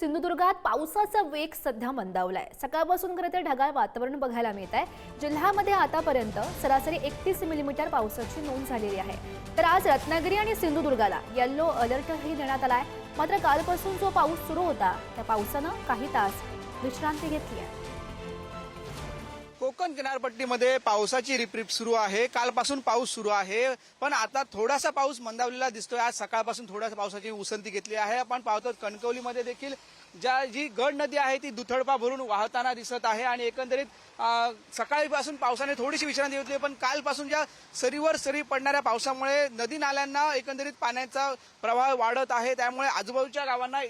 सिंधुदुर्गात पावसाचा वेग सध्या मंदावलाय। सकाळपासून खरं तर ढगाळ वातावरण बघायला मिळत आहे। जिल्ह्यामध्ये आतापर्यंत सरासरी 31 मिलीमीटर पावसाची नोंद झालेली आहे। तर आज रत्नागिरी आणि सिंधुदुर्गाला येलो अलर्टही देण्यात आलाय। मात्र कालपासून जो पाऊस सुरू होता त्या पावसानं काही तास विश्रांती घेतली आहे। कोकण किनारपट्टीमध्ये पावसाची रिपरिप सुरू आहे। कालपासून पाऊस सुरू आहे, पण आता थोडासा पाऊस मंदावलेला दिसतोय। आज सकाळपासून थोडासा पावसाची उसंती घेतली आहे। आपण पाहतो कणकवलीमध्ये देखील जी गड नदी आहे ती दुथडपा भरून वाहताना दिसत आहे आणि एकंदरीत सकाळीपासून पावसाने थोडीशी विश्रांती घेतली, पण कालपासून ज्या सरीवर सरी पडणाऱ्या पावसामुळे नदी नाल्यांना एकंदरीत पाण्याचा प्रवाह वाढत आहे। त्यामुळे आजूबाजूच्या गावांना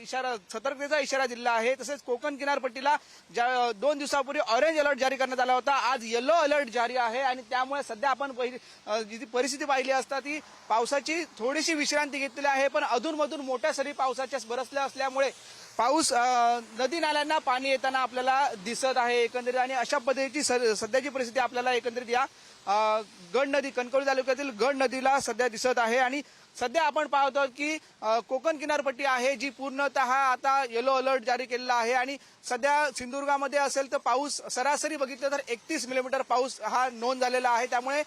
सतर्कतेचा इशारा दिला आहे। तसेच कोकण किनारपट्टीला 2 दिवसापूर्वी ऑरेंज अलर्ट जारी करण्यात आला होता, आज येलो अलर्ट जारी आहे आणि त्यामुळे सध्या आपण जी परिस्थिती पाहिली असता ती पावसाची थोडीशी विश्रांती घेतलेली आहे, पण अधूनमधून मोठ्या सरी पावसाच्या बरसल्या असल्यामुळे पाऊस नदी नाल्यांना पाणी येताना आपल्याला दिसत आहे एकंदरीत। आणि अशा पद्धतीची सध्याची परिस्थिती आपल्याला एकंदरीत या गड नदी कणकवली तालुक्यातील गड नदीला सध्या दिसत आहे। आणि सध्या आपण पाहतो की कोकण किनारपट्टी आहे जी पूर्णतः आता येलो अलर्ट जारी केलेला आहे आणि सध्या सिंधुदुर्गामध्ये असेल तर पाऊस सरासरी बघितलं तर 31 मिलीमीटर पाऊस हा नोंद झालेला आहे। त्यामुळे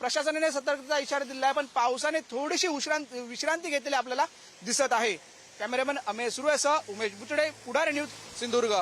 प्रशासनाने सतर्कतेचा इशारा दिला आहे, पण पावसाने थोडीशी विश्रांती घेतलेली आपल्याला दिसत आहे। कॅमेरामॅन अमेश सुरेसह उमेश बुचडे, पुढारी न्यूज, सिंधुदुर्ग।